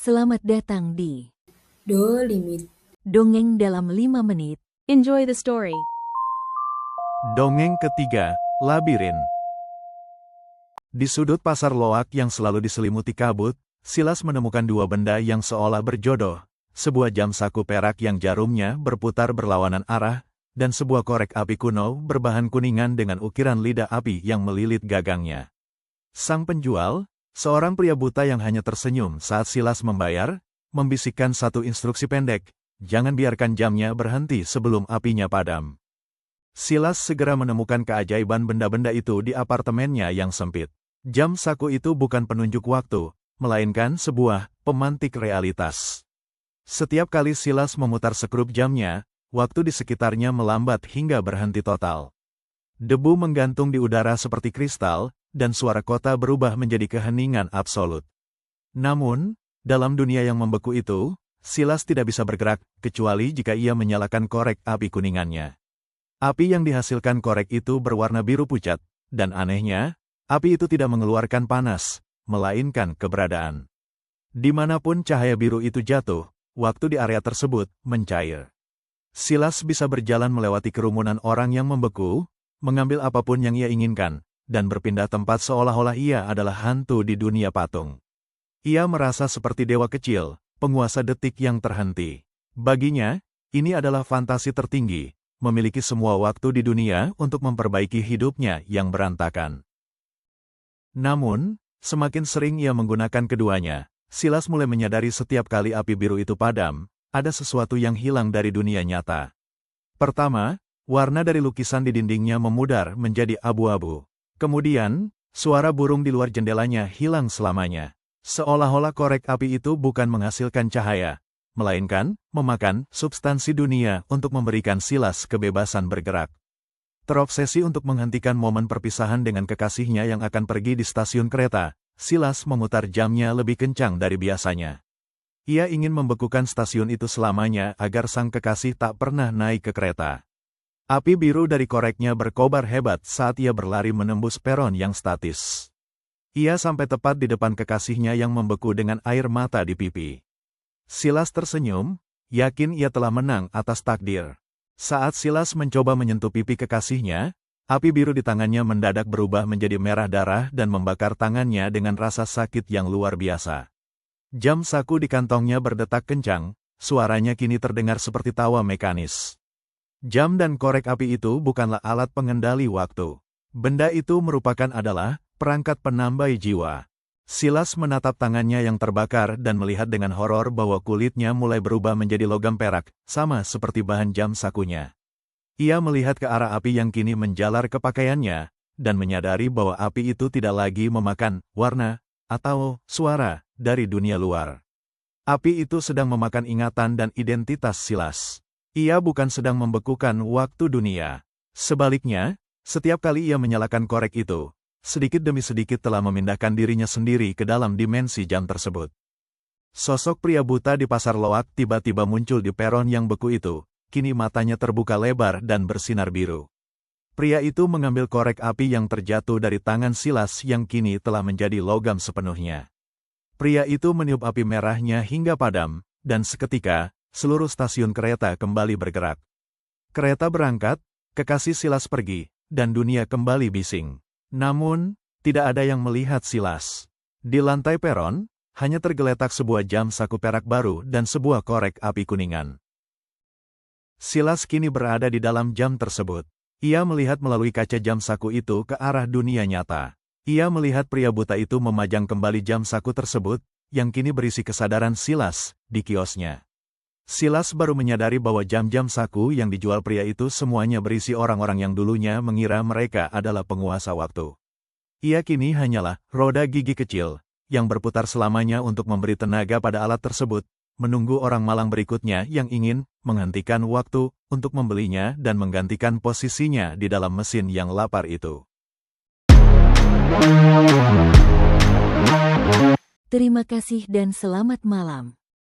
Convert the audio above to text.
Selamat datang di Do Limit. Dongeng dalam 5 menit. Enjoy the story. Dongeng ketiga, Labirin. Di sudut pasar loak yang selalu diselimuti kabut, Silas menemukan dua benda yang seolah berjodoh, sebuah jam saku perak yang jarumnya berputar berlawanan arah, dan sebuah korek api kuno berbahan kuningan dengan ukiran lidah api yang melilit gagangnya. Sang penjual, seorang pria buta yang hanya tersenyum saat Silas membayar, membisikkan satu instruksi pendek, jangan biarkan jamnya berhenti sebelum apinya padam. Silas segera menemukan keajaiban benda-benda itu di apartemennya yang sempit. Jam saku itu bukan penunjuk waktu, melainkan sebuah pemantik realitas. Setiap kali Silas memutar sekrup jamnya, waktu di sekitarnya melambat hingga berhenti total. Debu menggantung di udara seperti kristal, dan suara kota berubah menjadi keheningan absolut. Namun, dalam dunia yang membeku itu, Silas tidak bisa bergerak, kecuali jika ia menyalakan korek api kuningannya. Api yang dihasilkan korek itu berwarna biru pucat, dan anehnya, api itu tidak mengeluarkan panas, melainkan keberadaan. Dimanapun cahaya biru itu jatuh, waktu di area tersebut mencair. Silas bisa berjalan melewati kerumunan orang yang membeku, mengambil apapun yang ia inginkan, dan berpindah tempat seolah-olah ia adalah hantu di dunia patung. Ia merasa seperti dewa kecil, penguasa detik yang terhenti. Baginya, ini adalah fantasi tertinggi, memiliki semua waktu di dunia untuk memperbaiki hidupnya yang berantakan. Namun, semakin sering ia menggunakan keduanya, Silas mulai menyadari setiap kali api biru itu padam, ada sesuatu yang hilang dari dunia nyata. Pertama, warna dari lukisan di dindingnya memudar menjadi abu-abu. Kemudian, suara burung di luar jendelanya hilang selamanya. Seolah-olah korek api itu bukan menghasilkan cahaya, melainkan memakan substansi dunia untuk memberikan Silas kebebasan bergerak. Terobsesi untuk menghentikan momen perpisahan dengan kekasihnya yang akan pergi di stasiun kereta, Silas memutar jamnya lebih kencang dari biasanya. Ia ingin membekukan stasiun itu selamanya agar sang kekasih tak pernah naik ke kereta. Api biru dari koreknya berkobar hebat saat ia berlari menembus peron yang statis. Ia sampai tepat di depan kekasihnya yang membeku dengan air mata di pipi. Silas tersenyum, yakin ia telah menang atas takdir. Saat Silas mencoba menyentuh pipi kekasihnya, api biru di tangannya mendadak berubah menjadi merah darah dan membakar tangannya dengan rasa sakit yang luar biasa. Jam saku di kantongnya berdetak kencang, suaranya kini terdengar seperti tawa mekanis. Jam dan korek api itu bukanlah alat pengendali waktu. Benda itu merupakan adalah perangkat penambai jiwa. Silas menatap tangannya yang terbakar dan melihat dengan horor bahwa kulitnya mulai berubah menjadi logam perak, sama seperti bahan jam sakunya. Ia melihat ke arah api yang kini menjalar ke pakaiannya, dan menyadari bahwa api itu tidak lagi memakan warna atau suara dari dunia luar. Api itu sedang memakan ingatan dan identitas Silas. Ia bukan sedang membekukan waktu dunia. Sebaliknya, setiap kali ia menyalakan korek itu, sedikit demi sedikit telah memindahkan dirinya sendiri ke dalam dimensi jam tersebut. Sosok pria buta di pasar loak tiba-tiba muncul di peron yang beku itu, kini matanya terbuka lebar dan bersinar biru. Pria itu mengambil korek api yang terjatuh dari tangan Silas yang kini telah menjadi logam sepenuhnya. Pria itu meniup api merahnya hingga padam, dan seketika, seluruh stasiun kereta kembali bergerak. Kereta berangkat, kekasih Silas pergi, dan dunia kembali bising. Namun, tidak ada yang melihat Silas. Di lantai peron, hanya tergeletak sebuah jam saku perak baru dan sebuah korek api kuningan. Silas kini berada di dalam jam tersebut. Ia melihat melalui kaca jam saku itu ke arah dunia nyata. Ia melihat pria buta itu memajang kembali jam saku tersebut, yang kini berisi kesadaran Silas, di kiosnya. Silas baru menyadari bahwa jam-jam saku yang dijual pria itu semuanya berisi orang-orang yang dulunya mengira mereka adalah penguasa waktu. Ia kini hanyalah roda gigi kecil, yang berputar selamanya untuk memberi tenaga pada alat tersebut, menunggu orang malang berikutnya yang ingin menghentikan waktu untuk membelinya dan menggantikan posisinya di dalam mesin yang lapar itu. Terima kasih dan selamat malam.